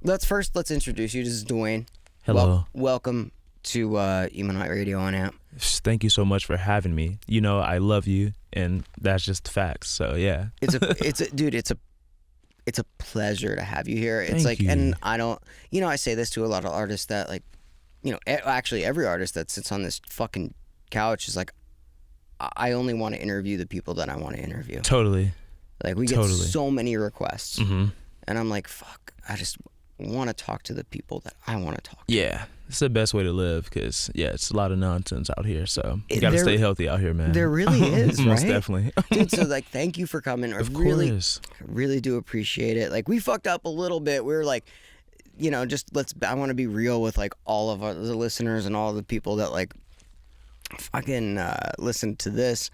Let's introduce you. This is Dwayne. Hello. Welcome to Emo Nite Radio on Amp. Thank you so much for having me. You know, I love you, and that's just facts. So yeah. It's a pleasure to have you here. It's Thank you. And I don't, I say this to a lot of artists that actually every artist that sits on this fucking couch is like, I only want to interview the people that I want to interview. Totally. Like we get so many requests, and I'm like, fuck, I just want to talk to the people that I want to talk to. Yeah, it's the best way to live because it's a lot of nonsense out here. So you gotta stay healthy out here, man. There really is, right? Most definitely, dude. So like, thank you for coming. I really do appreciate it. Like we fucked up a little bit. We were like, I want to be real with like all of the listeners and all the people that like fucking listen to this.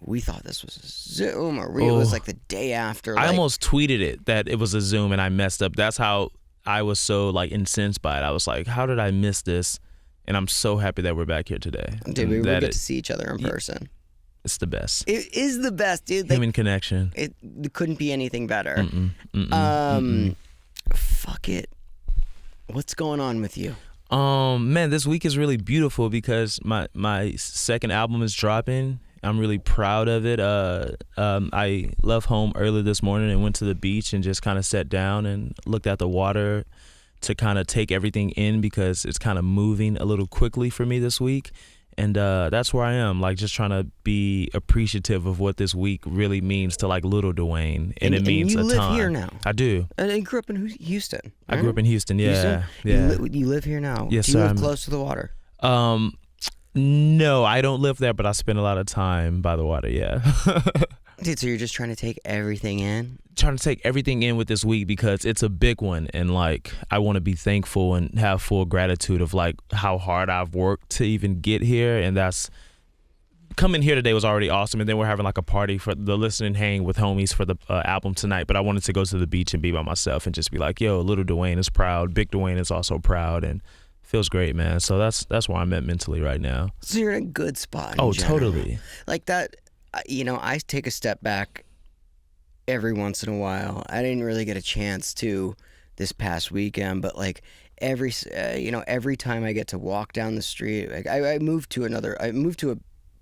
We thought this was a Zoom, or it was like the day after. I almost tweeted it that it was a Zoom, and I messed up. That's how I was so like incensed by it. I was like, how did I miss this? And I'm so happy that we're back here today. Dude, we get to see each other in person. It's the best. It is the best, dude. Human connection. It couldn't be anything better. Fuck it. What's going on with you? Man, this week is really beautiful because my second album is dropping. I'm really proud of it. I left home early this morning and went to the beach and just kind of sat down and looked at the water to kind of take everything in because it's kind of moving a little quickly for me this week. And that's where I am, like just trying to be appreciative of what this week really means to like little Dwayne. And it means a ton. You live here now. I do. And you grew up in Houston, right? I grew up in Houston, yeah. Houston? You live here now? Yes, do sir. You live close to the water? No, I don't live there, but I spend a lot of time by the water, yeah. Dude, so you're just trying to take everything in? Trying to take everything in with this week because it's a big one, and like I want to be thankful and have full gratitude of like how hard I've worked to even get here, and that's coming here today was already awesome. And then we're having like a party for the listening hang with homies for the album tonight, but I wanted to go to the beach and be by myself and just be like, yo, little Dwayne is proud, big Dwayne is also proud, and feels great, man. So that's where I'm at mentally right now. So you're in a good spot. Oh, totally. Like that, I take a step back every once in a while. I didn't really get a chance to this past weekend, but like every time I get to walk down the street, like I moved to a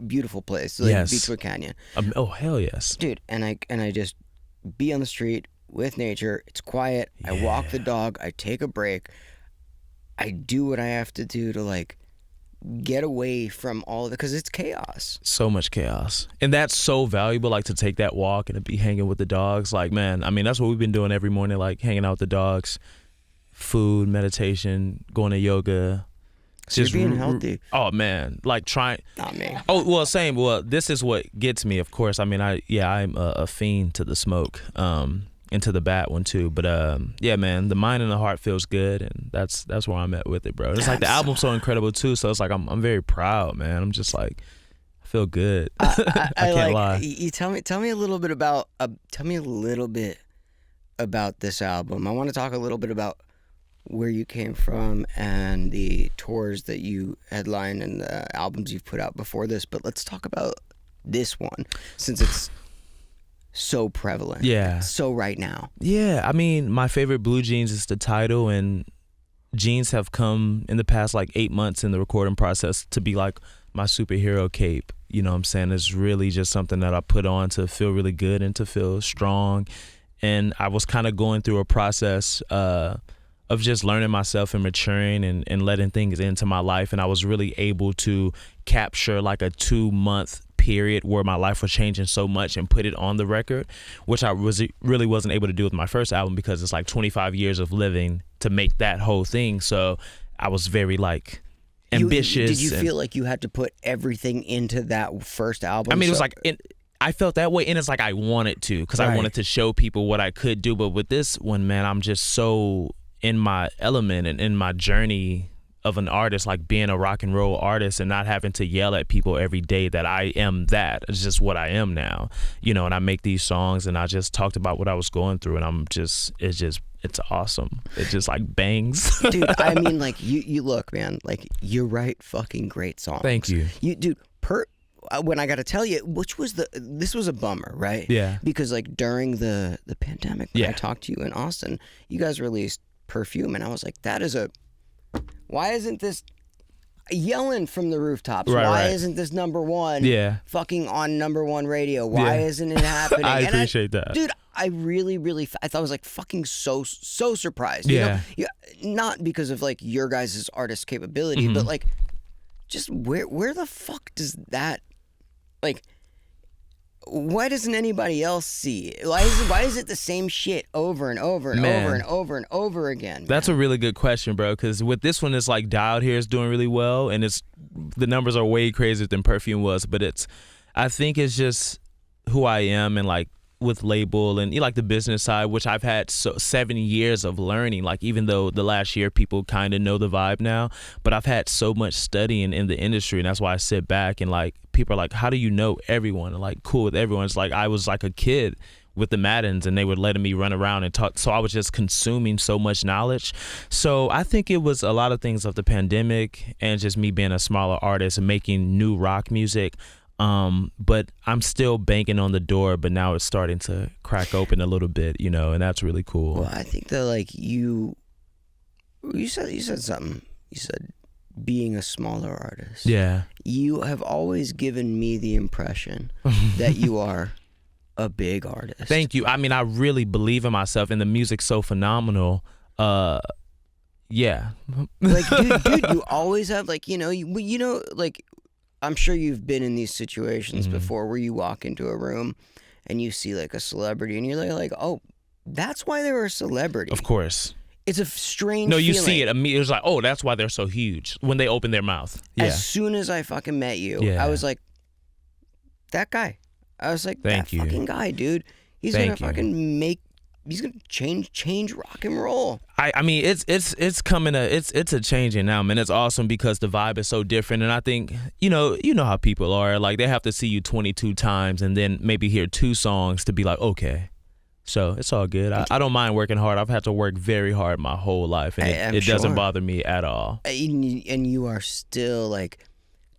beautiful place, like yes. Beachwood Canyon. Oh hell yes, dude. And I just be on the street with nature. It's quiet. Yeah. I walk the dog. I take a break. I do what I have to do to like get away from all of it because it's chaos. So much chaos. And that's so valuable, like to take that walk and to be hanging with the dogs. Like, man, I mean, that's what we've been doing every morning, like hanging out with the dogs, food, meditation, going to yoga. So just you're being healthy. Oh, man. Like trying. Not me. Oh, well, same. Well, this is what gets me, of course. I mean, I'm a fiend to the smoke. Into the bat one too, but yeah, man, the mind and the heart feels good, and that's where I'm at with it, bro. It's like the album's so incredible too, so it's like I'm very proud, man. I'm just like I feel good. I can't lie. You tell me a little bit about this album. I want to talk a little bit about where you came from and the tours that you headlined and the albums you've put out before this. But let's talk about this one since it's so prevalent. Yeah. So right now. Yeah. I mean, my favorite Blue Jeans is the title, and jeans have come in the past like 8 months in the recording process to be like my superhero cape. You know what I'm saying? It's really just something that I put on to feel really good and to feel strong. And I was kind of going through a process of just learning myself and maturing and letting things into my life. And I was really able to capture like a 2-month period where my life was changing so much and put it on the record, which I really wasn't able to do with my first album because it's like 25 years of living to make that whole thing. So I was very like ambitious. Did you feel like you had to put everything into that first album? I mean, it was like I felt that way, and it's like I wanted to because I wanted to show people what I could do. But with this one, man, I'm just so in my element and in my journey of an artist, like being a rock and roll artist and not having to yell at people every day that I am that. It's just what I am now, you know, and I make these songs and I just talked about what I was going through, and it's awesome. It just like bangs. Dude, I mean, like you look, man, like you write fucking great songs. Thank you. Dude, when I got to tell you, this was a bummer, right? Yeah. Because like during the pandemic, when I talked to you in Austin, you guys released Perfume, and I was like, why isn't this yelling from the rooftops? Why isn't this number one fucking on number one radio? Why isn't it happening? I appreciate that. Dude, I really, I thought I was like fucking so surprised. You know? Not because of like your guys' artist capability, but like just where the fuck does that, like, why doesn't anybody else see it? Why is it the same shit over and over and over and over and over again? That's a really good question, bro, because with this one, it's like Dialed Here is doing really well, and the numbers are way crazier than Perfume was, but I think it's just who I am, and like with label and like the business side, which I've had 7 years of learning, like even though the last year people kind of know the vibe now, but I've had so much studying in the industry, and that's why I sit back and like people are like, how do you know everyone and like cool with everyone? It's like I was like a kid with the Maddens, and they were letting me run around and talk, so I was just consuming so much knowledge. So I think it was a lot of things of the pandemic and just me being a smaller artist and making new rock music. But I'm still banging on the door, but now it's starting to crack open a little bit, you know, and that's really cool. Well, I think that like you said something. You said being a smaller artist. Yeah. You have always given me the impression that you are a big artist. Thank you. I mean, I really believe in myself, and the music's so phenomenal. Yeah. Like, dude, you always have like, you know, like, I'm sure you've been in these situations before where you walk into a room and you see like a celebrity and you're like, oh, that's why they were a celebrity. Of course. It's a strange No, you feeling. see it immediately. It's like, oh, that's why they're so huge when they open their mouth. Yeah. As soon as I fucking met you, I was like, that guy. I was like, that fucking guy, dude. He's going to fucking he's gonna change rock and roll. I mean it's coming it's a changing now, man. It's awesome because the vibe is so different, and I think you know how people are, like they have to see you 22 times and then maybe hear 2 songs to be like, okay. So it's all good. I don't mind working hard. I've had to work very hard my whole life, and it doesn't bother me at all. And you are still like,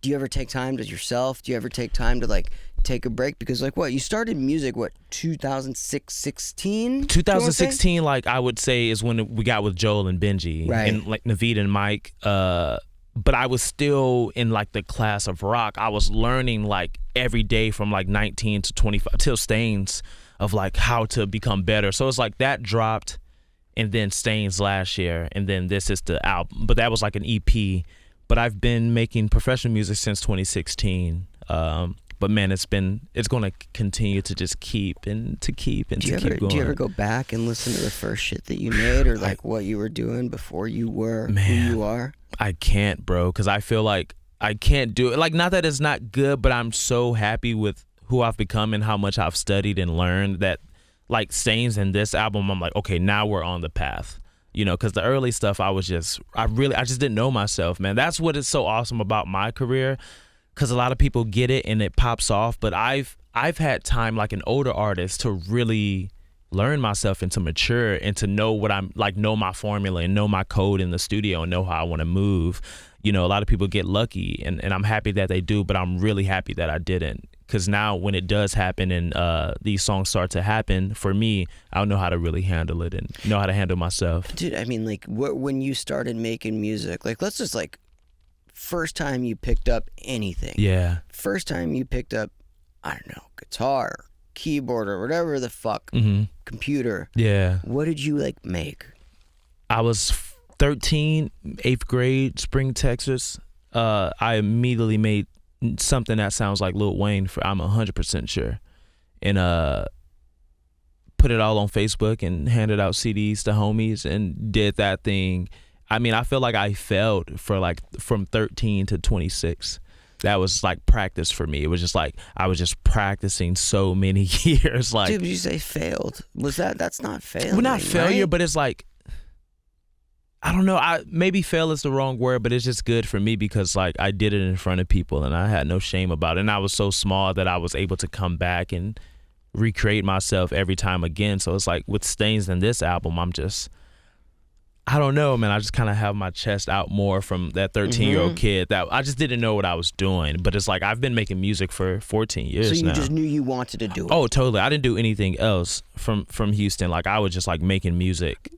do you ever take time to yourself? Do you ever take time to like take a break? Because like what, you started music 2016 like I would say is when we got with Joel and Benji, right, and like Naveed and Mike, but I was still in like the class of rock. I was learning like every day from like 19 to 25 till Stains of like how to become better. So it's like that dropped, and then Stains last year, and then this is the album, but that was like an EP. But I've been making professional music since 2016. But man, it's going to continue to just keep going. Do you ever go back and listen to the first shit that you made, or like what you were doing before you were who you are? I can't, bro, because I feel like I can't do it. Like, not that it's not good, but I'm so happy with who I've become and how much I've studied and learned that, like, Stains and this album, I'm like, okay, now we're on the path. You know, because the early stuff, I just didn't know myself, man. That's what is so awesome about my career, because a lot of people get it and it pops off, but I've had time, like an older artist, to really learn myself and to mature and to know what I'm like, know my formula and know my code in the studio and know how I want to move. You know, a lot of people get lucky, and I'm happy that they do, but I'm really happy that I didn't. Because now when it does happen and these songs start to happen, for me, I'll know how to really handle it and know how to handle myself. Dude, I mean, like, when you started making music, like, let's just, like, first time you picked up anything. Yeah. First time you picked up, I don't know, guitar, keyboard, or whatever the fuck, computer. Yeah. What did you, like, make? I was 13, 8th grade, Spring, Texas. I immediately made something that sounds like Lil Wayne, I'm 100% sure, and put it all on Facebook and handed out CDs to homies and did that thing. I mean, I feel like I failed for like from 13 to 26. That was like practice for me. It was just like I was just practicing so many years. Like, dude, you say failed? That's not failing? Well, not failure, right? But it's like, I don't know. Maybe fail is the wrong word, but it's just good for me because like I did it in front of people and I had no shame about it. And I was so small that I was able to come back and recreate myself every time again. So it's like with Stains and this album, I don't know, man. I just kind of have my chest out more from that 13-year-old kid that I just didn't know what I was doing. But it's like I've been making music for 14 years now. So you just knew you wanted to do it? Oh, totally. I didn't do anything else from Houston. Like I was just like making music.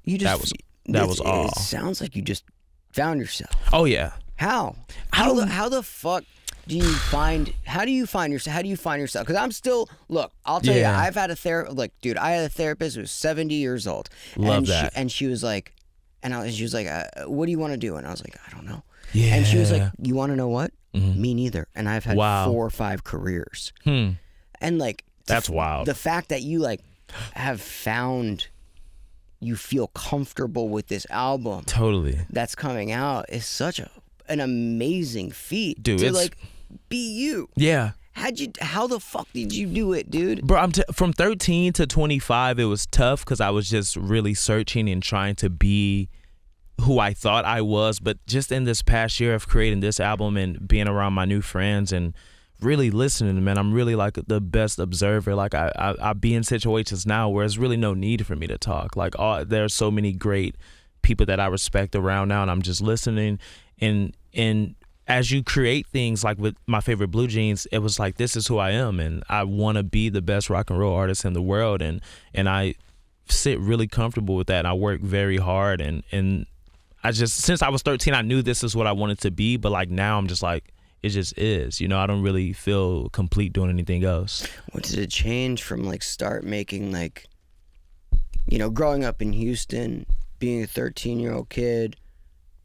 That was all. It sounds like you just found yourself. Oh yeah. How the fuck do you find? How do you find yourself? How do you find yourself? Because I'm still look. I'll tell you, I've had a therapist. Like, dude, I had a therapist who was 70 years old. Love that. She was like, she was like, what do you want to do? And I was like, I don't know. Yeah. And she was like, you want to know what? Mm-hmm. Me neither. And I've had 4 or 5 careers. And like, that's wild. The fact that you like have found. You feel comfortable with this album. Totally. That's coming out is such an amazing feat. Dude, to like be you. Yeah. How the fuck did you do it, dude? Bro, from 13 to 25, it was tough because I was just really searching and trying to be who I thought I was. But just in this past year of creating this album and being around my new friends and really listening, man, I'm really like the best observer. Like I be in situations now where there's really no need for me to talk. Like there's so many great people that I respect around now, and I'm just listening. And as you create things, like with my favorite Blue Jeans, it was like, this is who I am, and I want to be the best rock and roll artist in the world, and I sit really comfortable with that, and I work very hard, and I just, since I was 13, I knew this is what I wanted to be, but like now I'm just like, it just is, I don't really feel complete doing anything else. What did it change from like start making like, growing up in Houston, being a 13-year-old kid,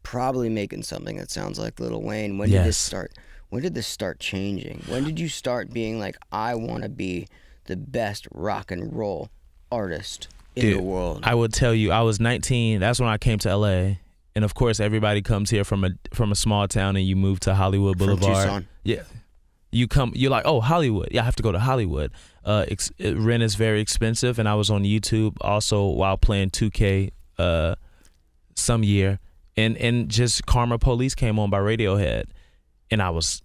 probably making something that sounds like Lil Wayne. When did this start? When did this start changing? When did you start being like, I want to be the best rock and roll artist in the world? I would tell you, I was 19. That's when I came to LA. And of course, everybody comes here from a small town, and you move to Hollywood Boulevard. From Tucson. Yeah, you're like, oh, Hollywood. Yeah, I have to go to Hollywood. Rent is very expensive, and I was on YouTube also while playing 2K some year, and just Karma Police came on by Radiohead, and I was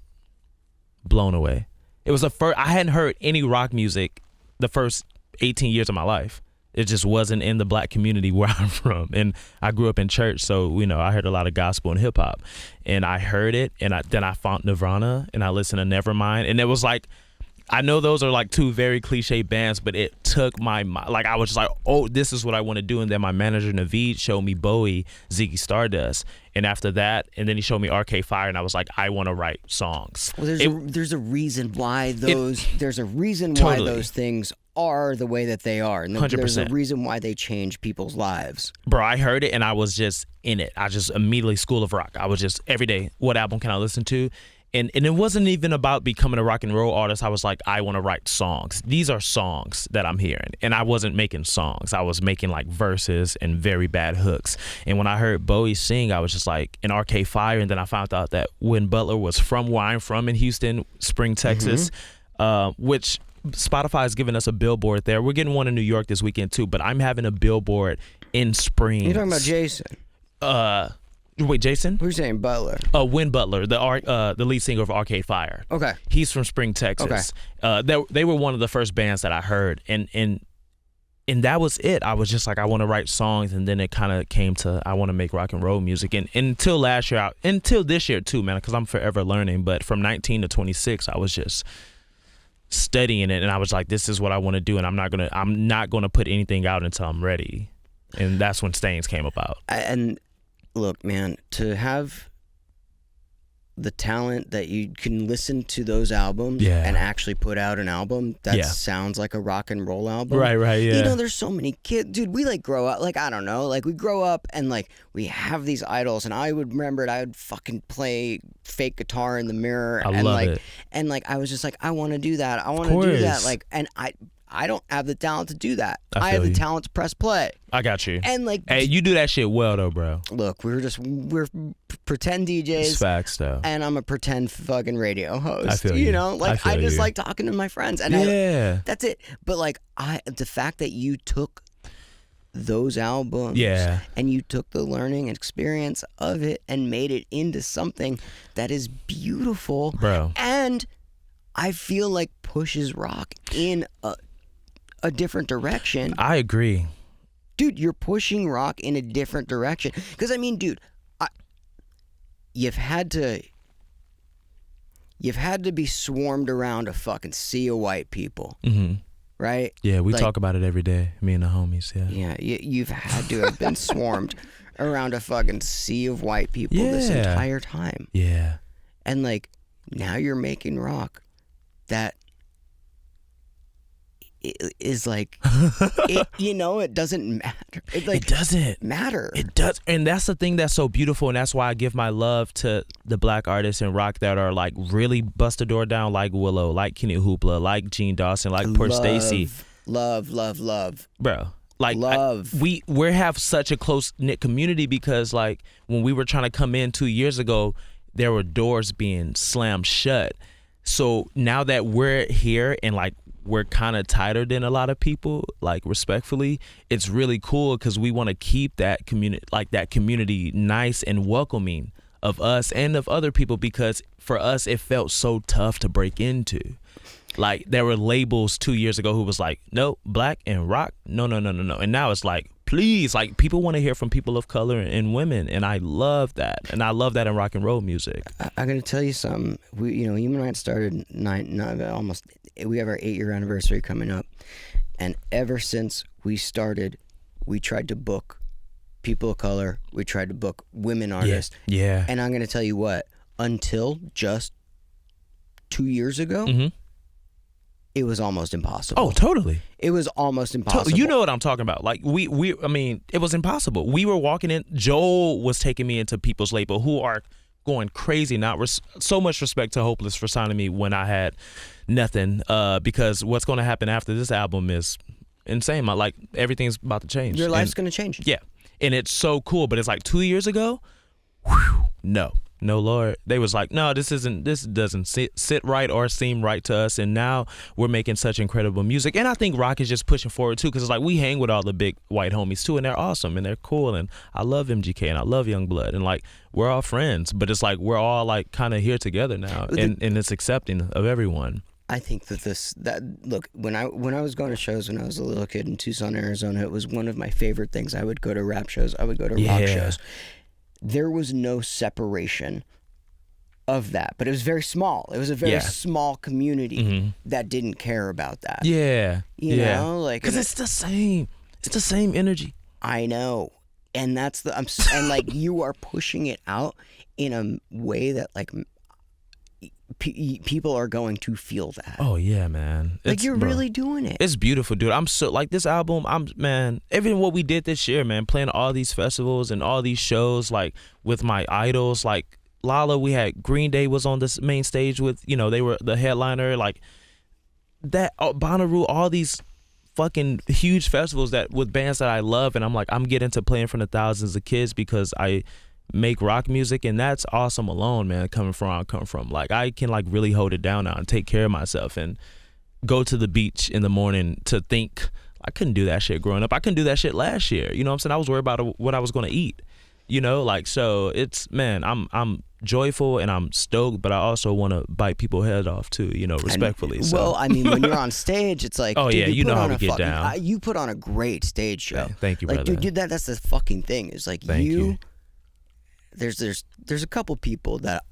blown away. It was the first. I hadn't heard any rock music the first 18 years of my life. It just wasn't in the black community where I'm from. And I grew up in church, so, I heard a lot of gospel and hip hop. And I heard it, and then I found Nirvana, and I listened to Nevermind. And it was like, I know those are like 2 very cliche bands, but it took my mind. Like, I was just like, oh, this is what I want to do. And then my manager, Naveed, showed me Bowie, Ziggy Stardust. And after that, and then he showed me Arcade Fire, and I was like, I want to write songs. Well, there's a reason why those why those things are the way that they are, and 100%. There's a reason why they change people's lives. Bro, I heard it and I was just in it. I just immediately School of Rock. I was just every day, what album can I listen to? And it wasn't even about becoming a rock and roll artist. I was like, I want to write songs. These are songs that I'm hearing. And I wasn't making songs. I was making like verses and very bad hooks. And when I heard Bowie sing, I was just like, in Arcade Fire. And then I found out that Win Butler was from where I'm from in Houston, Spring, Texas, which Spotify has given us a billboard there. We're getting one in New York this weekend too, but I'm having a billboard in Spring. You're talking about Jason? Wait, Jason? Who's saying Butler? Win Butler, the lead singer of Arcade Fire. Okay. He's from Spring, Texas. Okay. They were one of the first bands that I heard, and that was it. I was just like, I want to write songs, and then it kind of came to, I want to make rock and roll music. And until this year too, man, because I'm forever learning. But from 19 to 26, I was just studying it, and I was like, this is what I want to do, and I'm not gonna put anything out until I'm ready. And that's when Stains came about. And look, man, to have the talent that you can listen to those albums and actually put out an album that sounds like a rock and roll album. Right, yeah. There's so many kids, dude, we like grow up, like, I don't know, like we grow up and like we have these idols, and I would remember I would fucking play fake guitar in the mirror. I love it. And like, I was just like, I want to do that. I want to do that. Like, and I don't have the talent to do that. I have the talent to press play. I got you. And like, hey, you do that shit well though, bro. Look, we're pretend DJs. It's facts though. And I'm a pretend fucking radio host. I feel you. Like I just like talking to my friends, and that's it. But like, the fact that you took those albums and you took the learning and experience of it and made it into something that is beautiful, bro, and I feel like pushes rock in a different direction. I agree. Dude, you're pushing rock in a different direction. Because, I mean, dude, you've had to be swarmed around a fucking sea of white people, right? Yeah, we talk about it every day, me and the homies, Yeah, you've had to have been swarmed around a fucking sea of white people this entire time. Yeah. And like now you're making rock that is like it doesn't matter. It doesn't matter. It does. And that's the thing that's so beautiful, and that's why I give my love to the black artists in rock that are like really bust the door down, like Willow, like Kenny Hoopla, like Gene Dawson, like Port Stacy. Love. Bro. Like love. We have such a close knit community because like when we were trying to come in 2 years ago, there were doors being slammed shut. So now that we're here and like we're kind of tighter than a lot of people, like respectfully, it's really cool because we want to keep that community nice and welcoming of us and of other people, because for us it felt so tough to break into. Like there were labels 2 years ago who was like, no, black and rock, no. And now it's like, please, like people want to hear from people of color and women, and I love that. And I love that in rock and roll music. I got to tell you something. Emo Nite started we have our 8-year anniversary coming up, and ever since we started, we tried to book people of color. We tried to book women artists. Yeah. And I'm going to tell you what, until just 2 years ago, it was almost impossible. Oh, totally. It was almost impossible. You know what I'm talking about. Like I mean, it was impossible. We were walking in, Joel was taking me into people's label who are going crazy now. So much respect to Hopeless for signing me when I had nothing, because what's going to happen after this album is insane. Like everything's about to change. Your life's going to change. Yeah. And it's so cool, but it's like 2 years ago, no Lord, they was like, no, this doesn't sit right or seem right to us, and now we're making such incredible music. And I think rock is just pushing forward too, because it's like we hang with all the big white homies too, and they're awesome and they're cool, and I love MGK and I love Youngblood, and like we're all friends, but it's like we're all like kind of here together now, and it's accepting of everyone. I think look, when I was going to shows when I was a little kid in Tucson, Arizona, it was one of my favorite things. I would go to rap shows, I would go to rock shows. There was no separation of that, but it was very small. It was a very small community that didn't care about that. Yeah. You know, like, because it's the same. It's the same energy. I know. And that's and like you are pushing it out in a way that like people are going to feel that. Oh yeah, man. Like you're really doing it. It's beautiful, dude. I'm so like this album. Even what we did this year, man, playing all these festivals and all these shows, like with my idols, like Lala. We had Green Day was on this main stage with, they were the headliner, like that. Bonnaroo, all these fucking huge festivals that with bands that I love, and I'm like, I'm getting to play in front of thousands of kids because I make rock music, and that's awesome alone, man. Coming from where I come from, like I can like really hold it down now and take care of myself and go to the beach in the morning to think. I couldn't do that shit growing up. I couldn't do that shit last year. You know what I'm saying? I was worried about what I was going to eat, like, so it's, man, I'm joyful and I'm stoked, but I also want to bite people's head off too, respectfully. Well, I mean, when you're on stage, it's like, oh dude, yeah, you know how we get down. You put on a great stage show. Thank you, like, brother. Dude, that's the fucking thing. Is like Thank you. There's a couple people that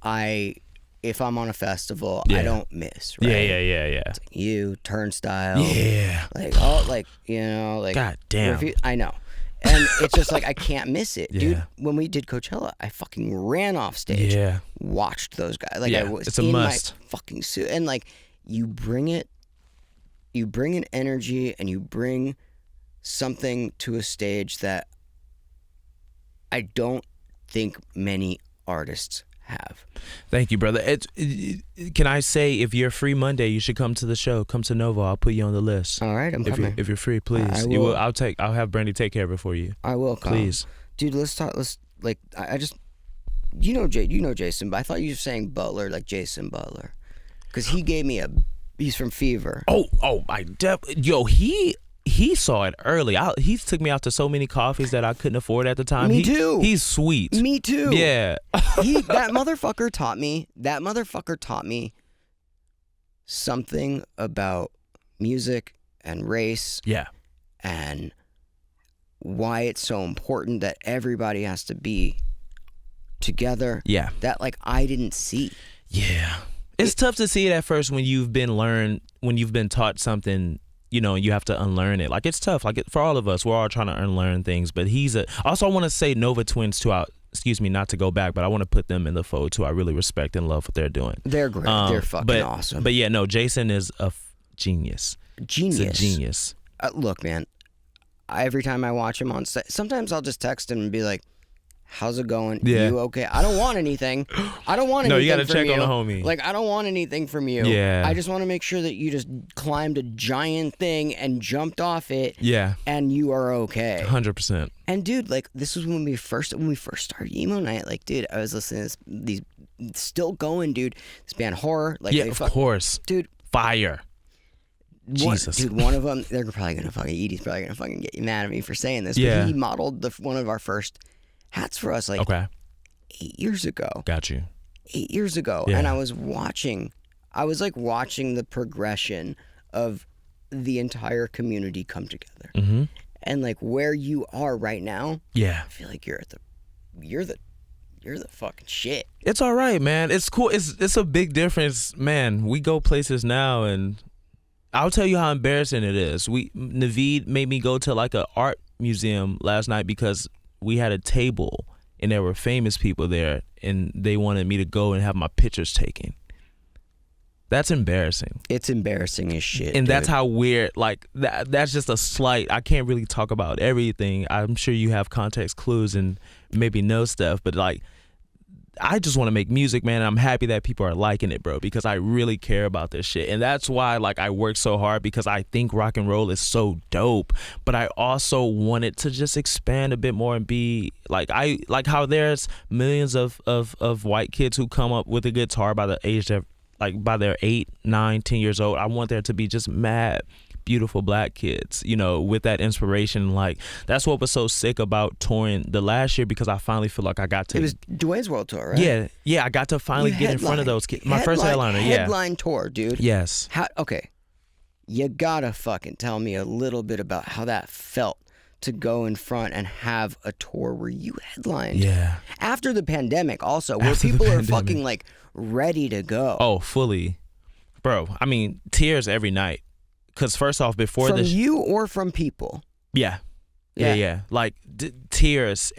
if I'm on a festival, I don't miss. Right? Yeah. It's like you, Turnstile. Yeah. Like all like like. God damn. I know. And it's just like I can't miss it, dude. When we did Coachella, I fucking ran off stage. Yeah. Watched those guys. Like I was it's a in must. my fucking suit, and like you bring an energy, and you bring something to a stage that I don't think many artists have. Thank you, brother. Can I say, if you're free Monday, you should come to the show. Come to Novo. I'll put you on the list. All right, I'm coming. If you're free, please. I will. I'll have Brandy take care of it for you. I will come. Please, dude. Let's talk. I just Jason, but I thought you were saying Butler, like Jason Butler, because he gave me he's from Fever. He saw it early. He took me out to so many coffees that I couldn't afford at the time. Me too. He's sweet. Me too. Yeah. That motherfucker taught me something about music and race. Yeah. And why it's so important that everybody has to be together. Yeah. That like I didn't see. Yeah. It's tough to see it at first when you've been taught something you know, you have to unlearn it. Like, it's tough. Like, for all of us, we're all trying to unlearn things. But also, I want to say Nova Twins too. Excuse me, not to go back, but I want to put them in the fold too. I really respect and love what they're doing. They're great. They're fucking awesome. But yeah, no, Jason is a genius. Genius. He's a genius. Look, man, every time I watch him on set, sometimes I'll just text him and be like, how's it going? Yeah. You okay? I don't want anything. I don't want anything. No, you got to from check you. on the homie. Like, I don't want anything from you. Yeah. I just want to make sure that you just climbed a giant thing and jumped off it. Yeah. And you are okay. 100%. And dude, like, this was when we first started Emo Nite. Like, dude, I was listening to these still going, dude. This band Horror. Like, yeah, of course. Dude. Fire. Jesus. Dude, one of them, they're probably going to fucking, Edie's probably going to fucking get you mad at me for saying this. Yeah. But he modeled one of our first hats for us, like, 8 years ago. Got you. 8 years ago. Yeah. And I was watching the progression of the entire community come together. Mm-hmm. And like where you are right now, yeah, I feel like you're the fucking shit. It's all right, man. It's cool. It's a big difference, man. We go places now, and I'll tell you how embarrassing it is. Naveed made me go to like an art museum last night because we had a table and there were famous people there, and they wanted me to go and have my pictures taken. That's embarrassing. It's embarrassing as shit. And dude. that's how weird, like, that's just a slight. I can't really talk about everything. I'm sure you have context clues and maybe know stuff, but like, I just want to make music, man, and I'm happy that people are liking it, bro, because I really care about this shit. And that's why, like, I work so hard, because I think rock and roll is so dope, but I also want it to just expand a bit more and be like how there's millions of white kids who come up with a guitar by the age of, like, by their 8, 9, 10 years old. I want there to be just mad beautiful black kids, you know, with that inspiration. Like, that's what was so sick about touring the last year, because I finally feel like I got to. It was Dwayne's World Tour, right? Yeah, I got to finally get in front of those kids. My first headliner, headline tour, dude. Yes. Okay, you gotta fucking tell me a little bit about how that felt to go in front and have a tour where you headlined. Yeah. After the pandemic, also, where people are fucking like ready to go. Oh, fully, bro. I mean, tears every night. Because first off, before from you or from people? Yeah. Like tears.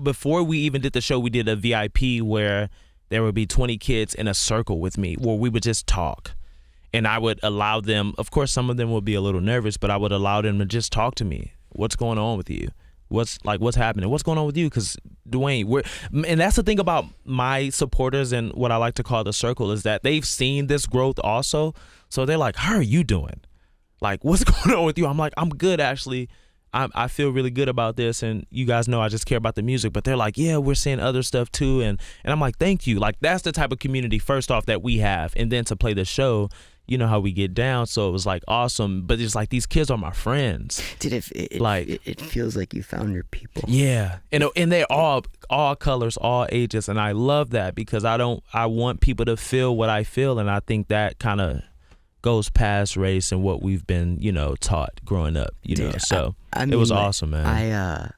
Before we even did the show, we did a VIP where there would be 20 kids in a circle with me, where we would just talk, and I would allow them. Of course, some of them would be a little nervous, but I would allow them to just talk to me. What's going on with you? What's happening? What's going on with you? Because Dwayne, and that's the thing about my supporters and what I like to call the circle, is that they've seen this growth also. So they're like, how are you doing? Like, what's going on with you? I'm like, I'm good, actually. I feel really good about this, and you guys know I just care about the music. But they're like, yeah, we're seeing other stuff too, and I'm like, thank you. Like, that's the type of community, first off, that we have, and then to play the show, you know how we get down. So it was like awesome. But it's like, these kids are my friends. Dude, it feels like you found your people. Yeah, and they're all colors, all ages, and I love that, because I want people to feel what I feel, and I think that kind of goes past race and what we've been, you know, taught growing up, you know. So I mean, it was awesome, man.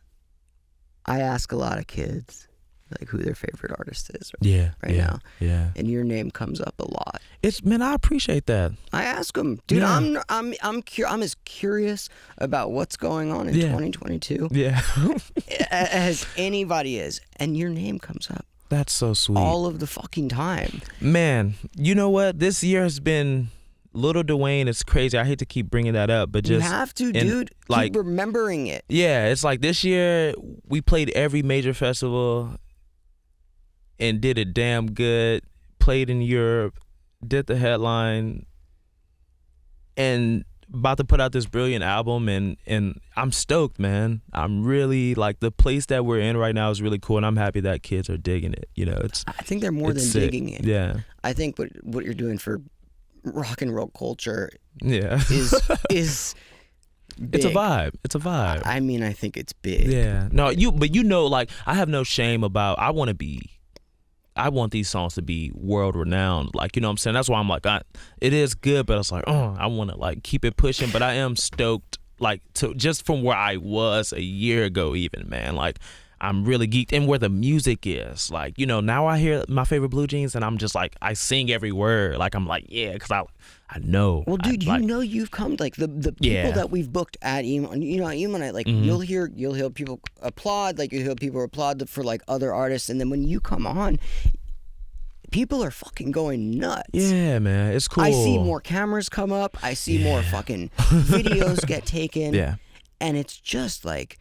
I ask a lot of kids like who their favorite artist is right now. Yeah. And your name comes up a lot. Man, I appreciate that. I ask them, dude. Yeah. I'm as curious about what's going on in 2022 as anybody is, and your name comes up. That's so sweet. All of the fucking time. Man, you know what? This year has been Little Dwayne. It's crazy. I hate to keep bringing that up, but just you have to, dude. Like, keep remembering it. Yeah, it's like this year we played every major festival and did it damn good. Played in Europe, did the headline, and about to put out this brilliant album, and I'm stoked, man. I'm really, like, the place that we're in right now is really cool, and I'm happy that kids are digging it. You know, I think they're more than sick. digging it. Yeah. I think what you're doing for rock and roll culture is big. It's a vibe. It's a vibe. I mean, I think it's big. Yeah. No, but you know, like, I have no shame about, I want these songs to be world renowned. Like, you know what I'm saying? That's why I'm like, it is good, but it's like, I want to, like, keep it pushing. But I am stoked, like, to just from where I was a year ago even, man. Like, I'm really geeked in where the music is. Like, you know, now I hear my favorite Blue Jeans and I'm just like, I sing every word. Like, I'm like, yeah, because I know. Well, dude, you know you've come, like, the people that we've booked at Emo, you know, Emo Nite, like, you'll hear people applaud, like, you'll hear people applaud for, like, other artists, and then when you come on, people are fucking going nuts. Yeah, man, it's cool. I see more cameras come up. I see more fucking videos get taken. Yeah. And it's just, like,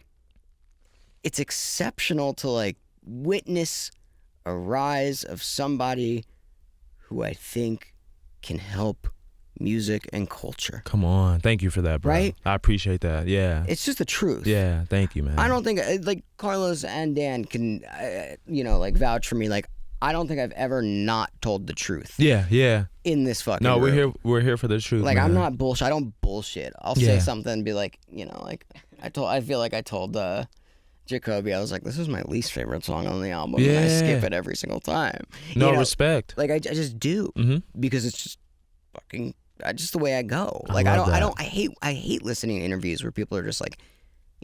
it's exceptional to, like, witness a rise of somebody who I think can help music and culture. Come on. Thank you for that, bro. Right? I appreciate that. Yeah. It's just the truth. Yeah. Thank you, man. I don't think, like, Carlos and Dan can, you know, like, vouch for me. Like, I don't think I've ever not told the truth. Yeah, yeah. In this fucking No, room. we're here for the truth. Like, man. I'm not bullshit. I don't bullshit. I'll say something and be like, you know, like, I feel like I told Jacoby, I was like, this is my least favorite song on the album. Yeah. And I skip it every single time. No, you know, respect. Like, I just do. Mm-hmm. Because it's just fucking, just the way I go. I Like, love that. I hate listening to interviews where people are just like,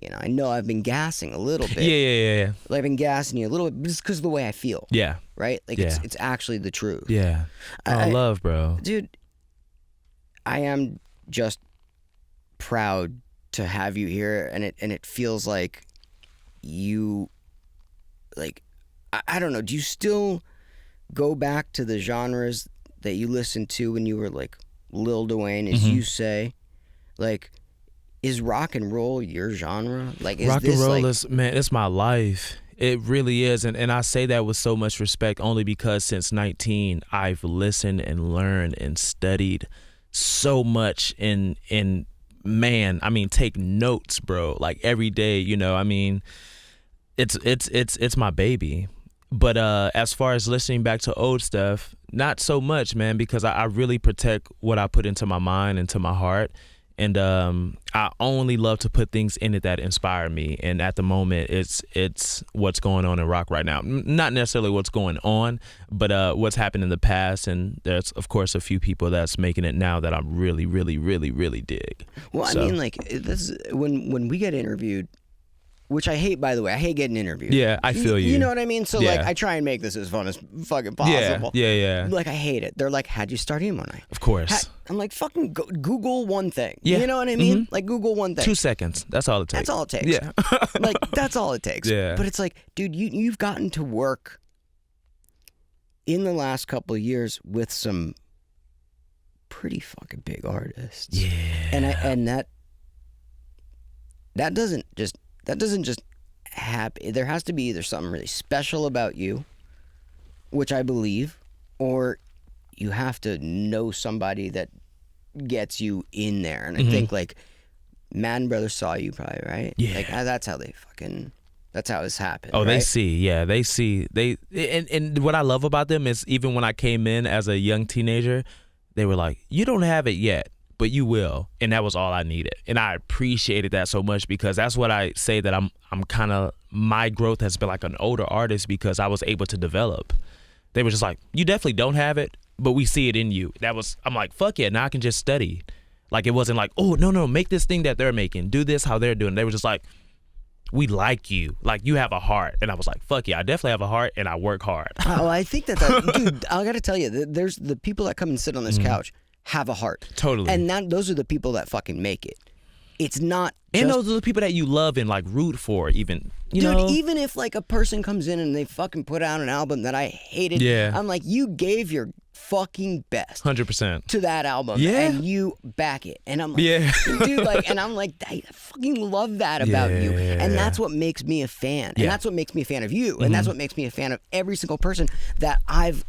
you know, I know I've been gassing a little bit. Yeah. Like, I've been gassing you a little bit just because of the way I feel. Yeah. Right? Like, Yeah. it's actually the truth. Yeah. I love, bro. Dude, I am just proud to have you here, and it feels like you, like, I don't know, do you still go back to the genres that you listened to when you were, like, Lil Dwayne, as you say? Like, is rock and roll your genre? Like, is rock this, and roll like, is, man, it's my life. It really is. And I say that with so much respect only because since 19, I've listened and learned and studied so much in man, I mean, take notes, bro. Like every day, you know, I mean, it's my baby. But as far as listening back to old stuff, not so much, man, because I really protect what I put into my mind, into my heart. And I only love to put things in it that inspire me. And at the moment, it's what's going on in rock right now. Not necessarily what's going on, but what's happened in the past. And there's, of course, a few people that's making it now that I'm really, really, really, really dig. Well, I mean, like, this, when we get interviewed, which I hate, by the way. I hate getting interviewed. Yeah, I feel you. You know what I mean? So, Yeah. like, I try and make this as fun as fucking possible. Yeah. Like, I hate it. They're like, how'd you start Emo Nite? Of course. I'm like, fucking Google one thing. Yeah. You know what I mean? Like, Google one thing. 2 seconds. That's all it takes. That's all it takes. Yeah. Like, that's all it takes. Yeah. But it's like, dude, you've gotten to work in the last couple of years with some pretty fucking big artists. Yeah. And that doesn't just happen. There has to be either something really special about you, which I believe, or you have to know somebody that gets you in there. And I think, like, Madden Brothers saw you probably, right? Yeah. Like, that's how it's happened. Oh, right? they see. And what I love about them is even when I came in as a young teenager, they were like, you don't have it yet, but you will. And that was all I needed. And I appreciated that so much because that's what I say that I'm kind of, my growth has been like an older artist because I was able to develop. They were just like, you definitely don't have it, but we see it in you. I'm like, fuck yeah, now I can just study. Like, it wasn't like, oh, no, make this thing that they're making. Do this how they're doing. They were just like, we like you. Like, you have a heart. And I was like, fuck yeah, I definitely have a heart and I work hard. Oh, I think that dude, I got to tell you, there's the people that come and sit on this couch have a heart. Totally. And those are the people that fucking make it. It's not just, and those are the people that you love and like root for even. You dude, know? even if like a person comes in and they fucking put out an album that I hated, Yeah. I'm like, you gave your fucking best 100%. to that album, Yeah. and you back it. And I'm like, Yeah. dude, like, and I'm like, I fucking love that about you. And that's what makes me a fan. And Yeah. that's what makes me a fan of you. And that's what makes me a fan of every single person that I've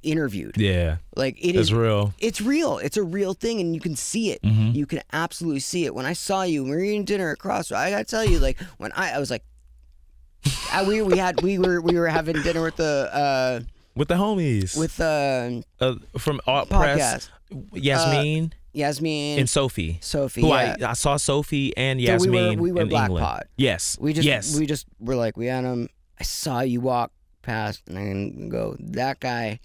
interviewed. Yeah. Like, it It's is real. It's real. It's a real thing, and you can see it. You can absolutely see it. When I saw you, we were eating dinner at Crossroads. I gotta tell you, like, when I was like, we were having dinner with the homies. From Art podcast. Press, Yasmin Yasmin and Sophie. Sophie, yeah. I saw Sophie and So Yasmin we were in Black England. Pod. Yes. We just were like, we had him. I saw you walk past, and I can go, that guy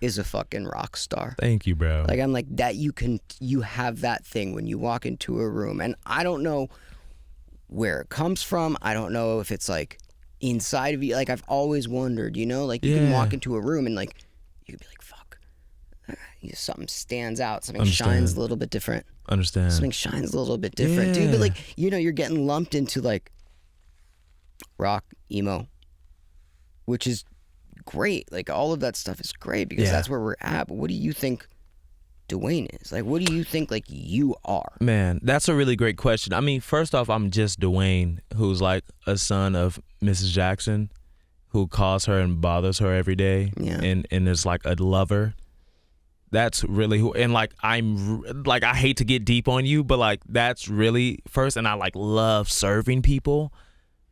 is a fucking rock star. Thank you, bro. Like, I'm like, that you have that thing when you walk into a room, and I don't know where it comes from. I don't know if it's like inside of you. Like, I've always wondered, you know, like you can walk into a room and like you could be like, fuck, something stands out, something shines a little bit different. Something shines a little bit different, dude. But like, you know, you're getting lumped into like rock, emo, which is great. Like, all of that stuff is great because that's where we're at. But what do you think Dwayne is? Like, what do you think like you are? Man, that's a really great question. I mean, first off, I'm just Dwayne, who's like a son of Mrs. Jackson, who calls her and bothers her every day, and is like a lover. That's really who, and like I'm like, I hate to get deep on you, but like that's really first, and I like love serving people.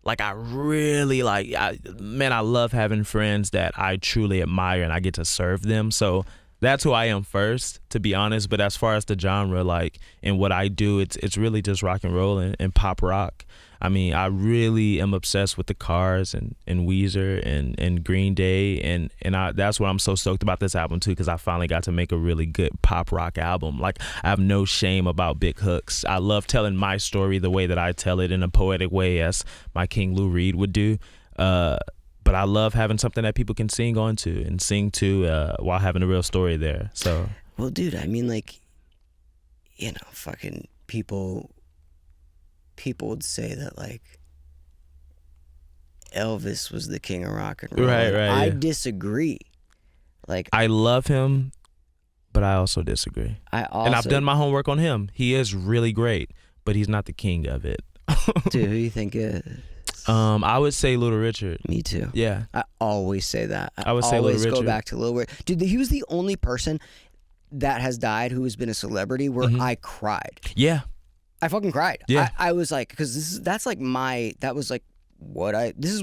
Like, I really like, I love having friends that I truly admire and I get to serve them. So that's who I am first, to be honest. But as far as the genre, like, and what I do, it's really just rock and roll and pop rock. I mean, I really am obsessed with the Cars and Weezer and Green Day, and that's what I'm so stoked about this album too, because I finally got to make a really good pop rock album. Like, I have no shame about big hooks. I love telling my story the way that I tell it, in a poetic way, as my King Lou Reed would do. But I love having something that people can sing on to and sing to while having a real story there. So, well, dude, I mean, like, you know, fucking people would say that like Elvis was the king of rock and roll. Right. I disagree. Like, I love him, but I also disagree. And I've done my homework on him. He is really great, but he's not the king of it. Dude, who do you think is? I would say Little Richard. Me too. Yeah. I always say that. I would say Little Richard. Always go back to Little Richard. Dude, he was the only person that has died who has been a celebrity where I cried. Yeah. I fucking cried. Yeah. I was like, because this is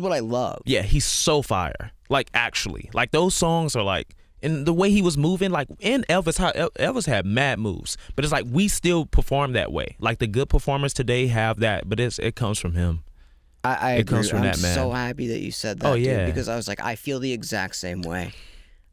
what I love. Yeah, he's so fire. Like, actually. Like, those songs are like, and the way he was moving, like, in Elvis, how Elvis had mad moves. But it's like, we still perform that way. Like, the good performers today have that, but it comes from him. I it agree. comes from I'm that man. so happy that you said that, dude, because I was like, I feel the exact same way.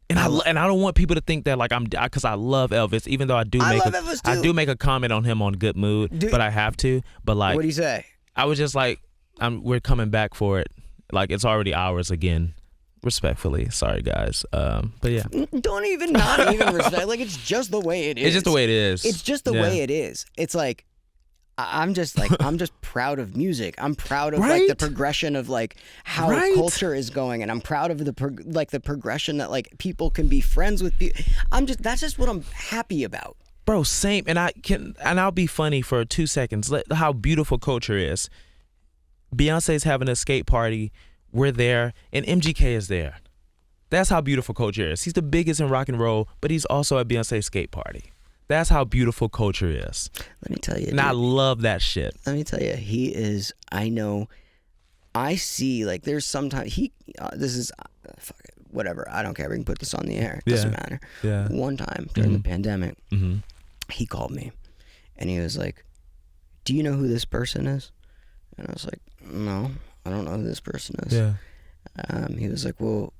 And I don't want people to think that like because I love Elvis, even though I do make a comment on him on Good Mood, but I have to. But like, what do you say? I was just like, we're coming back for it. Like, it's already ours again. Respectfully, sorry guys. But yeah, not even respect. Like, it's just the way it is. It's just the way it is. It's just the way it is. It's like, I'm just proud of music. I'm proud of like the progression of like how culture is going, and I'm proud of the progression that like people can be friends with people. That's just what I'm happy about. Bro, same. And I'll be funny for 2 seconds. How beautiful culture is. Beyonce's having a skate party. We're there, and MGK is there. That's how beautiful culture is. He's the biggest in rock and roll, but he's also at Beyonce's skate party. That's how beautiful culture is. Let me tell you. And dude, I love that shit. Let me tell you, he is, I see, like, there's sometimes, this is, fuck it, whatever, I don't care, we can put this on the air, it doesn't matter. Yeah. One time during the pandemic, he called me, and he was like, do you know who this person is? And I was like, no, I don't know who this person is. Yeah. He was like, well,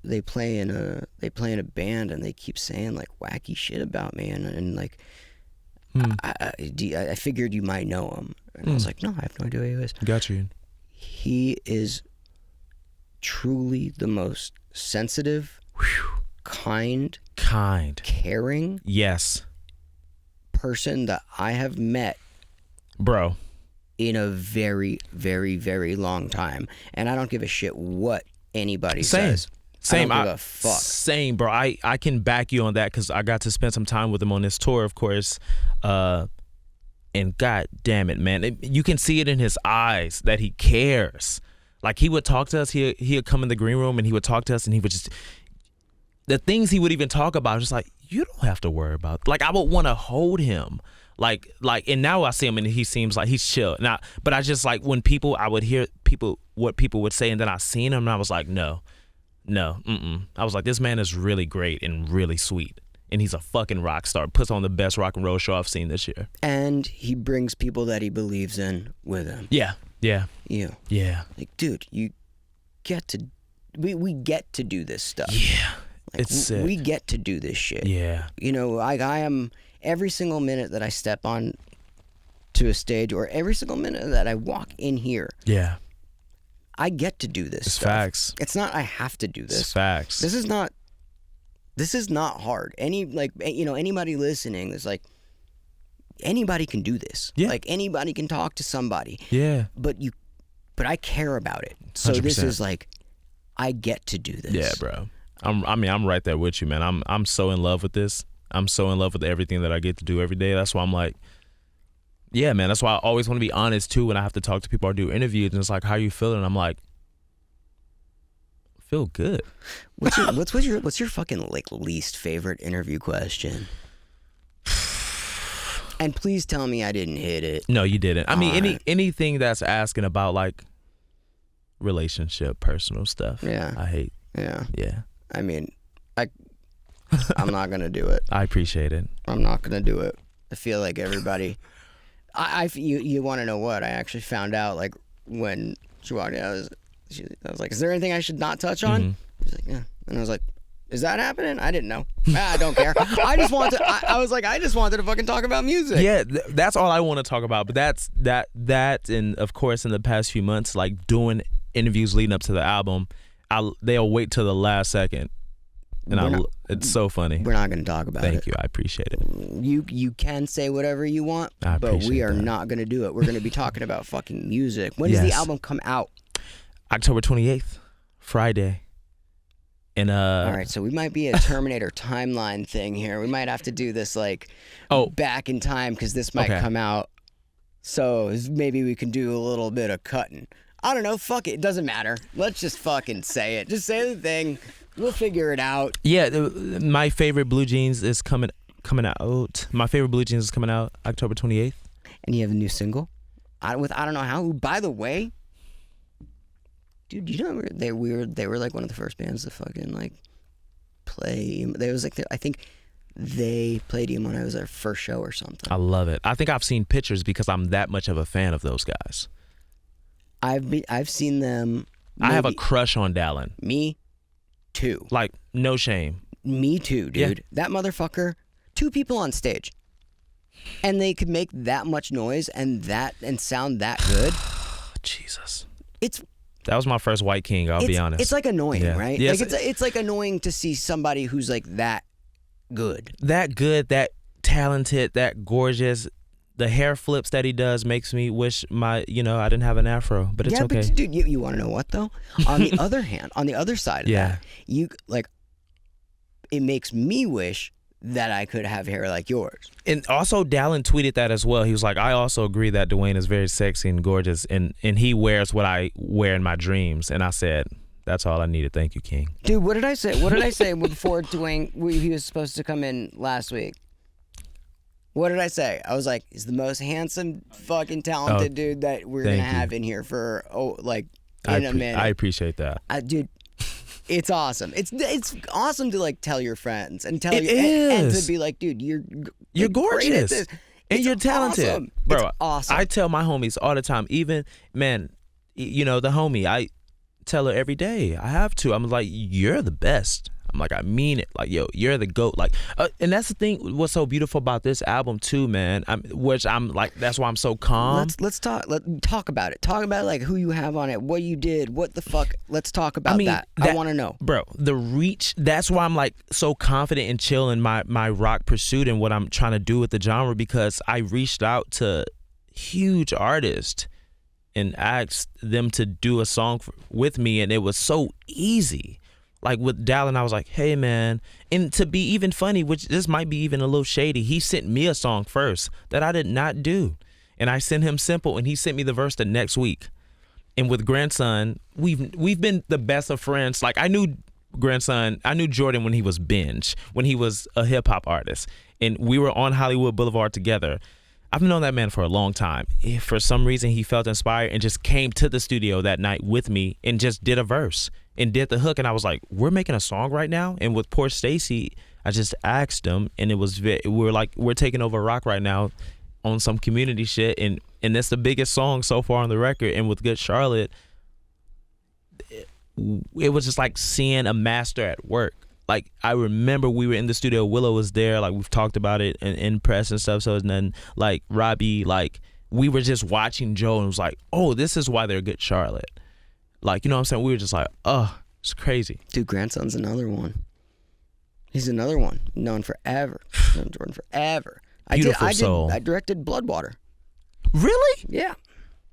they play in a band and they keep saying like wacky shit about me, and like I figured you might know him, and I was like, no, I have no idea who he is. Got you. He is truly the most sensitive, kind, caring, person that I have met, bro, in a very, very, very long time, and I don't give a shit what anybody says. Same. I don't give a fuck. Same, bro. I can back you on that because I got to spend some time with him on this tour, of course. And god damn it, man. You can see it in his eyes that he cares. Like, he would talk to us. He would come in the green room and he would talk to us, and he would just... The things he would even talk about, just like, you don't have to worry about... Like, I would want to hold him. Like, and now I see him and he seems like he's chill. Now, but I just, like, when I would hear what people would say, and then I seen him and I was like, no, I was like, this man is really great and really sweet, and he's a fucking rock star. Puts on the best rock and roll show I've seen this year, and he brings people that he believes in with him. Yeah. Like, dude, you get to we get to do this stuff. Like, it's sick. We get to do this shit. You know, I am, every single minute that I step on to a stage, or every single minute that I walk in here, I get to do this It's stuff. facts. It's not I have to do this. It's facts. This is not hard. Anybody listening is like, anybody can do this. Yeah. Like anybody can talk to somebody. Yeah. But I care about it. So 100%. This is like, I get to do this. Yeah, bro. I'm right there with you, man. I'm so in love with this. I'm so in love with everything that I get to do every day. That's why I'm like, yeah, man. That's why I always want to be honest too when I have to talk to people or do interviews. And it's like, how you feeling? And I'm like, feel good. What's your fucking like least favorite interview question? And please tell me I didn't hit it. No, you didn't. I mean, anything that's asking about like relationship, personal stuff. Yeah. I hate. Yeah. Yeah. I mean, I'm not gonna do it. I appreciate it. I'm not gonna do it. I feel like everybody. You want to know what? I actually found out like when she walked in, I was like, "Is there anything I should not touch on?" Mm-hmm. She's like, "Yeah," and I was like, "Is that happening?" I didn't know. I don't care. I just wanted. I was like, I just wanted to fucking talk about music. Yeah, that's all I want to talk about. But that, and of course, in the past few months, like doing interviews leading up to the album, they'll wait till the last second. And it's so funny. We're not going to talk about it. Thank you. I appreciate it. You can say whatever you want, but we are not going to do it. We're going to be talking about fucking music. When does the album come out? October 28th, Friday. And all right, so we might be a Terminator timeline thing here. We might have to do this like back in time because this might come out. So maybe we can do a little bit of cutting. I don't know. Fuck it. It doesn't matter. Let's just fucking say it. Just say the thing. We'll figure it out. Yeah, my favorite Blue Jeans is coming out. My favorite Blue Jeans is coming out October 28th. And you have a new single? I don't know how. By the way, dude, you know they were like one of the first bands to fucking like play. They was like I think they played Emo Nite. It was their first show or something. I love it. I think I've seen pictures because I'm that much of a fan of those guys. I've seen them. I have a crush on Dallin. Me too. Like, no shame. Me too, dude. Yeah. That motherfucker, 2 people on stage. And they could make that much noise and sound that good. Jesus. That was my first White King, I'll be honest. It's like annoying, right? Yes. Like it's like annoying to see somebody who's like that good. That good, that talented, that gorgeous. The hair flips that he does makes me wish I didn't have an afro, but it's okay. Yeah, but dude, you want to know what though? On the other hand, on the other side of that, it makes me wish that I could have hair like yours. And also, Dallin tweeted that as well. He was like, I also agree that Dwayne is very sexy and gorgeous, and he wears what I wear in my dreams. And I said, that's all I needed. Thank you, King. Dude, what did I say? What did I say before Dwayne, he was supposed to come in last week? What did I say? I was like, he's the most handsome, fucking talented dude that we're going to have in here for, in a minute. I appreciate that. Dude, it's awesome. It's awesome to, like, tell your friends and and to be like, dude, you're gorgeous. Great at this. And you're talented. Awesome. Bro, it's awesome. I tell my homies all the time, even, man, the homie, I tell her every day. I have to. I'm like, you're the best. I'm like, I mean it. Like, yo, you're the GOAT. Like, and that's the thing. What's so beautiful about this album too, man. I'm like, that's why I'm so calm. Let's talk. Talk about it. Talk about like who you have on it, what you did, what the fuck. Let's talk about that. I want to know, bro. The reach. That's why I'm like so confident and chill in my rock pursuit and what I'm trying to do with the genre, because I reached out to huge artists and asked them to do a song with me, and it was so easy. Like with Dallin, I was like, hey, man. And to be even funny, which this might be even a little shady, he sent me a song first that I did not do. And I sent him Simple, and he sent me the verse the next week. And with Grandson, we've been the best of friends. Like, I knew Jordan when he was Binge, when he was a hip-hop artist. And we were on Hollywood Boulevard together. I've known that man for a long time. For some reason, he felt inspired and just came to the studio that night with me and just did a verse and did the hook. And I was like, we're making a song right now? And with Poor Stacy, I just asked him, and it was we're taking over rock right now on some community shit. And that's the biggest song so far on the record. And with Good Charlotte, it was just like seeing a master at work. Like, I remember we were in the studio, Willow was there, like, we've talked about it in press and stuff, so, and then, like, Robbie, like, we were just watching Joe and was like, oh, this is why they're Good Charlotte. Like, you know what I'm saying? We were just like, oh, it's crazy. Dude, Grandson's another one. He's another one. Known forever. Known Jordan forever. Beautiful soul. I directed Bloodwater. Really? Yeah.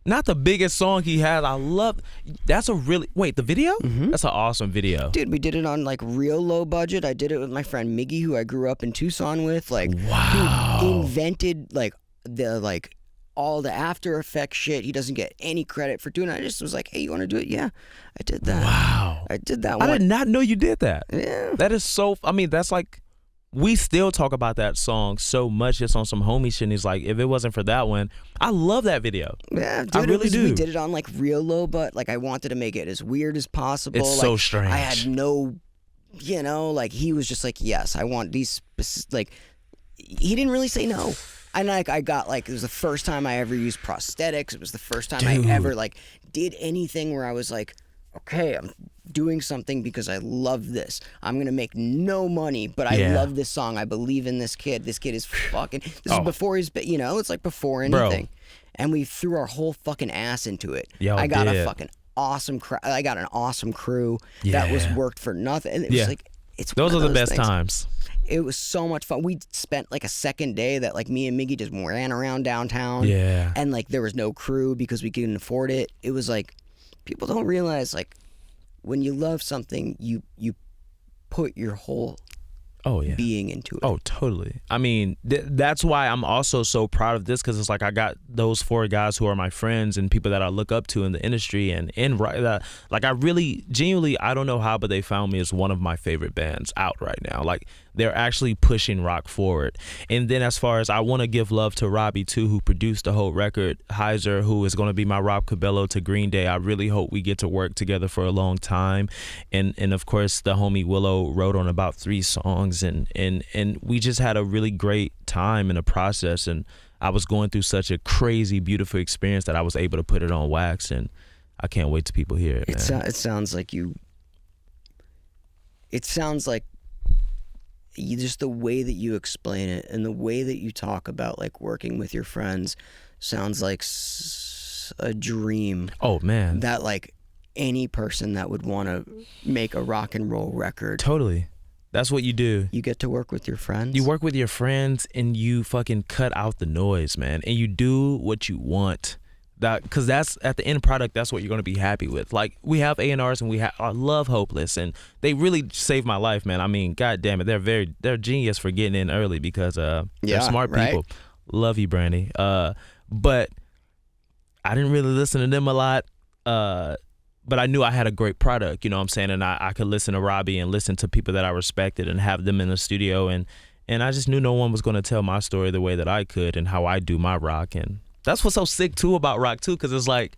Not the biggest song he had. I love. That's a really. Wait, the video? Mm-hmm. That's an awesome video. Dude, we did it on like real low budget. I did it with my friend Miggy, who I grew up in Tucson with. Like, wow. Who invented like all the After Effects shit. He doesn't get any credit for doing it. I just was like, hey, you want to do it? Yeah, I did that. Wow. I did that one. I did not know you did that. Yeah. That is so. I mean, that's like. We still talk about that song so much just on some homie shit. And he's like, if it wasn't for that one, I love that video. Yeah, dude, I really do. We did it on like real low, but like I wanted to make it as weird as possible. It's like, so strange. I had no, like he was just like, yes, I want these, like, he didn't really say no. And like I got like, it was the first time I ever used prosthetics. It was the first time I ever like did anything where I was like, okay, I'm doing something because I love this. I'm gonna make no money, but I love this song. I believe in this kid. This kid is fucking. This is before he's, it's like before anything. Bro. And we threw our whole fucking ass into it. I got a fucking awesome. I got an awesome crew that was worked for nothing. And it was like, it's those are the best things. times. It was so much fun. We spent like a second day that like me and Miggy just ran around downtown. Yeah. And like there was no crew because we couldn't afford it. It was like. People don't realize, like, when you love something, you put your whole being into it. Oh, totally. I mean, that's why I'm also so proud of this, because it's like I got those 4 guys who are my friends and people that I look up to in the industry, and like I really, genuinely, I don't know how, but they found me as one of my favorite bands out right now. Like, they're actually pushing rock forward. And then as far as I want to give love to Robbie too, who produced the whole record, Heiser, who is going to be my Rob Cabello to Green Day. I really hope we get to work together for a long time. And of course the homie Willow wrote on about 3 songs, and we just had a really great time in the process. And I was going through such a crazy, beautiful experience that I was able to put it on wax, and I can't wait till people hear it. It sounds like you. It sounds like. Just the way that you explain it and the way that you talk about like working with your friends sounds like a dream. Oh man, that like any person that would want to make a rock and roll record. Totally. That's what you do. You get to work with your friends. You work with your friends and you fucking cut out the noise, man. And you do what you want. Because that's at the end product, that's what you're going to be happy with. Like, we have A&Rs and I love Hopeless, and they really saved my life, man. I mean, god damn it, they're genius for getting in early, because they're smart people. Love you, Brandy. But I didn't really listen to them a lot. But I knew I had a great product, you know what I'm saying? And I could listen to Robbie and listen to people that I respected and have them in the studio, and I just knew no one was going to tell my story the way that I could and how I do my rock. And that's what's so sick too about rock too, because it's like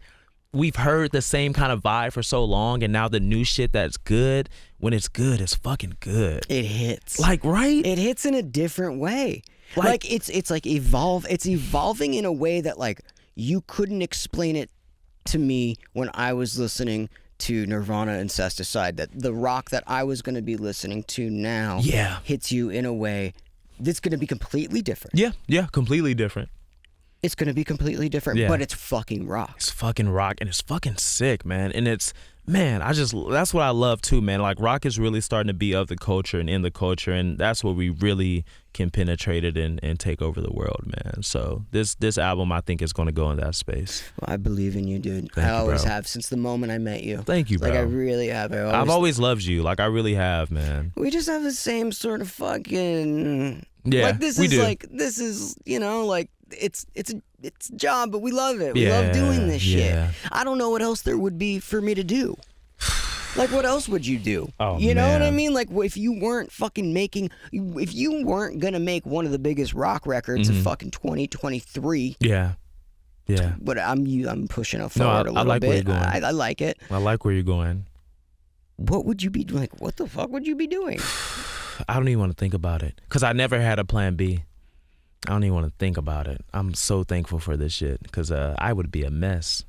we've heard the same kind of vibe for so long, and now the new shit that's good, when it's good, it's fucking good. It hits. Like, right? It hits in a different way. Like it's like it's evolving in a way that like you couldn't explain it to me when I was listening to Nirvana and Incesticide, that the rock that I was going to be listening to now hits you in a way that's going to be completely different. Yeah, completely different. It's going to be completely different, but it's fucking rock. It's fucking rock, and it's fucking sick, man. And it's, man, that's what I love too, man. Like, rock is really starting to be of the culture and in the culture, and that's where we really can penetrate it and take over the world, man. So this album, I think, is going to go in that space. Well, I believe in you, dude. Thank I you, always bro. have since the moment I met you. Thank you, bro. Like, I really have. I've always loved you. Like, I really have, man. We just have the same sort of fucking... Yeah, like, this we is do. like, this is, you know, like, it's a job, but we love it. We love doing this shit. I don't know what else there would be for me to do. Like, what else would you do? Oh, you know man. what I mean? Like, if you weren't if you weren't gonna make one of the biggest rock records of fucking 2023. Yeah. But I'm pushing it forward a little like bit. where you're going. I like it. I like where you're going. What would you be doing? Like, what the fuck would you be doing? I don't even want to think about it, because I never had a plan B. I don't even want to think about it. I'm so thankful for this shit, because I would be a mess.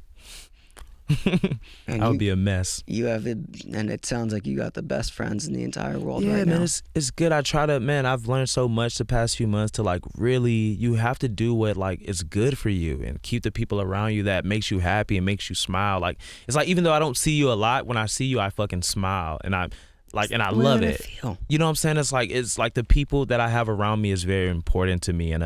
I would be a mess. You have it, and it sounds like you got the best friends in the entire world right now. Yeah, man, it's good. I try to, man, I've learned so much the past few months to like really, you have to do what like is good for you and keep the people around you that makes you happy and makes you smile. Like, it's like, even though I don't see you a lot, when I see you, I fucking smile and I love it. You know what I'm saying? It's like the people that I have around me is very important to me, and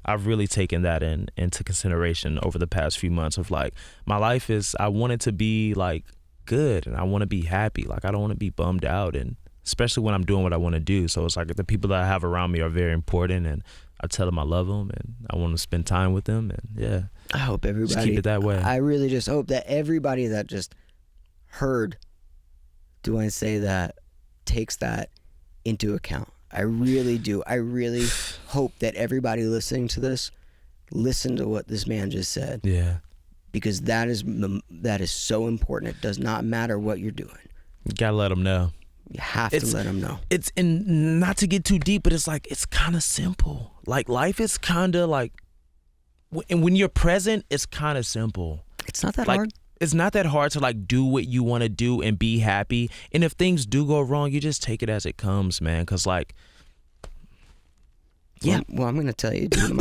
I've really taken that into consideration over the past few months of like, my life is, I want it to be like good and I want to be happy. Like, I don't want to be bummed out, and especially when I'm doing what I want to do. So it's like the people that I have around me are very important, and I tell them I love them and I want to spend time with them, and yeah. I hope everybody just keep it that way. I really just hope that everybody that just heard, do I say that, takes that into account. I really do. I really hope that everybody listening to this listen to what this man just said. Yeah. Because that is so important. It does not matter what you're doing. You gotta let them know. You have to let them know. It's, and not to get too deep, but it's like, it's kind of simple. Like, life is kind of like, and when you're present, it's kind of simple. It's not that like, hard. It's not that hard to like do what you want to do and be happy. And if things do go wrong, you just take it as it comes, man. Cause like, yeah. Well, I'm gonna tell you, dude.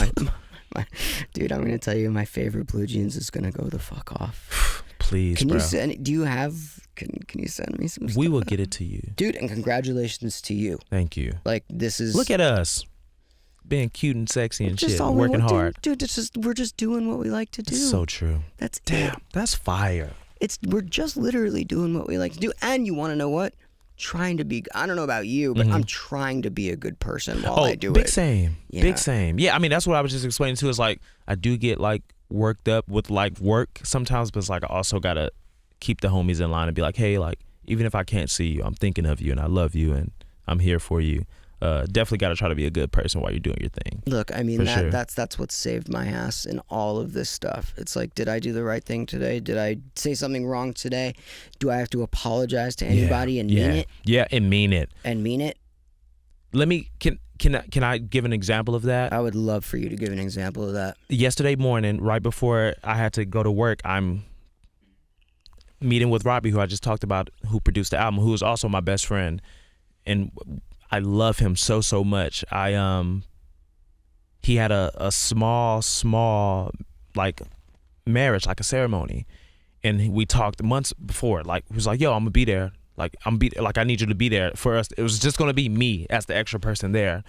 Dude, I'm gonna tell you, my favorite blue jeans is gonna go the fuck off. Please, can bro. You send? Do you have? Can you send me some? We will get it to you, dude. And congratulations to you. Thank you. Like, this is. Look at us. Being cute and sexy and shit, working hard. Dude, we're just doing what we like to do. It's so true. That's damn. it. That's fire. We're just literally doing what we like to do. And you want to know what? Trying to be. I don't know about you, but I'm trying to be a good person while I do it. Big same. Big same. Yeah, I mean, that's what I was just explaining too. Is like, I do get like worked up with like work sometimes, but it's like I also gotta keep the homies in line and be like, hey, like, even if I can't see you, I'm thinking of you and I love you and I'm here for you. Definitely got to try to be a good person while you're doing your thing. Look, I mean, that's what saved my ass in all of this stuff. It's like, did I do the right thing today? Did I say something wrong today? Do I have to apologize to anybody and mean it? Yeah, and mean it. And mean it? Let me, can I give an example of that? I would love for you to give an example of that. Yesterday morning, right before I had to go to work, I'm meeting with Robbie, who I just talked about, who produced the album, who is also my best friend. And I love him so much. He had a small like marriage, like a ceremony, and we talked months before. Like, he was like, "Yo, I'm gonna be there. Like, I need you to be there for us." It was just gonna be me as the extra person there,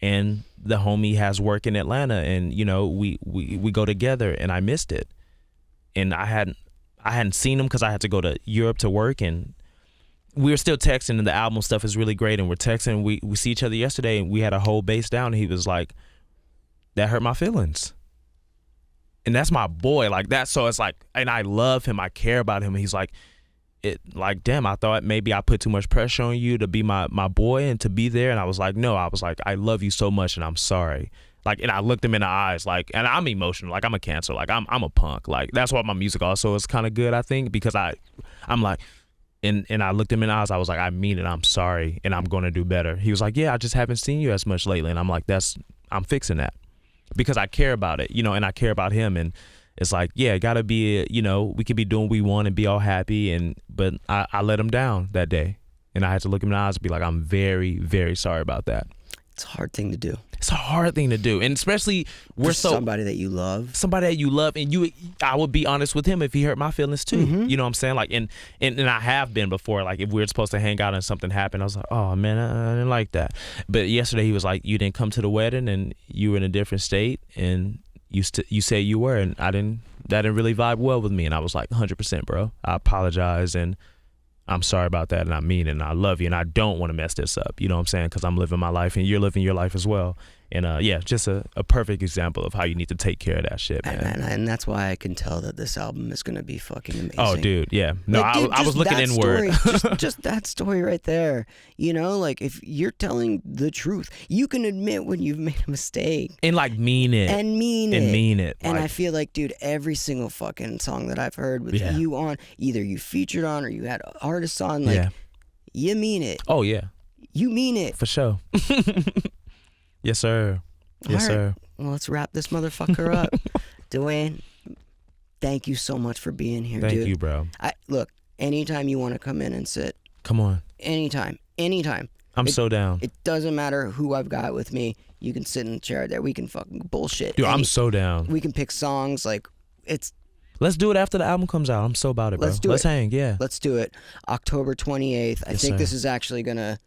and the homie has work in Atlanta, and you know we go together, and I missed it, and I hadn't seen him because I had to go to Europe to work, and we were still texting, and the album stuff is really great, and we're texting. We see each other yesterday, and we had a whole bass down, and he was like, that hurt my feelings. And that's my boy, like that. So it's like, and I love him, I care about him, and he's like, damn, I thought maybe I put too much pressure on you to be my boy and to be there. And I was like, no, I love you so much, and I'm sorry. Like, and I looked him in the eyes, like, and I'm emotional, like I'm a Cancer, like I'm a punk. Like, that's why my music also is kind of good, I think, because I'm like, And I looked him in the eyes. I was like, I mean it. I'm sorry, and I'm going to do better. He was like, yeah, I just haven't seen you as much lately. And I'm like, I'm fixing that because I care about it, you know, and I care about him. And it's like, yeah, it got to be, you know, we could be doing what we want and be all happy. But I let him down that day, and I had to look him in the eyes and be like, I'm very, very sorry about that. It's a hard thing to do. It's a hard thing to do, and especially somebody that you love, and I would be honest with him if he hurt my feelings too. Mm-hmm. You know what I'm saying? Like, and I have been before. Like, if we were supposed to hang out and something happened, I was like, oh man, I didn't like that. But yesterday he was like, you didn't come to the wedding, and you were in a different state, and you say you were, and that didn't really vibe well with me. And I was like, 100%, bro. I apologize, and I'm sorry about that, and I mean it, and I love you, and I don't want to mess this up, you know what I'm saying, because I'm living my life, and you're living your life as well. And yeah, just a perfect example of how you need to take care of that shit, man. And that's why I can tell that this album is going to be fucking amazing. Oh, dude, yeah. No, like, dude, I was looking inward. just that story right there. You know, like, if you're telling the truth, you can admit when you've made a mistake. And, like, mean it. And mean it. And like, I feel like, dude, every single fucking song that I've heard with you on, either you featured on or you had artists on, like, you mean it. Oh, yeah. You mean it. For sure. Yes, sir. Yes, sir. Well, let's wrap this motherfucker up. Dwayne, thank you so much for being here, Thank dude. you, bro. Look, anytime you want to come in and sit, Come on. anytime. I'm so down. It doesn't matter who I've got with me. You can sit in the chair there. We can fucking bullshit. Dude, I'm so down. We can pick songs. Like, Let's do it after the album comes out. I'm so about it, bro. Let's hang, yeah. Let's do it. October 28th. I think sir. this is actually going to,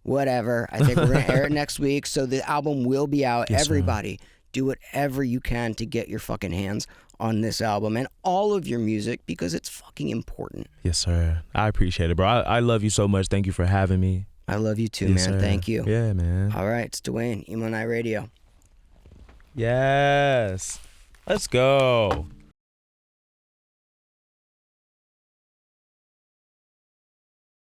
whatever. I think we're going to air it next week. So the album will be out. Yes, Everybody, do whatever you can to get your fucking hands on this album and all of your music because it's fucking important. Yes, sir. I appreciate it, bro. I love you so much. Thank you for having me. I love you too, Yes, man. sir. Thank you. Yeah, man. All right. It's Dwayne, Emo Nite Radio. Yes. Let's go.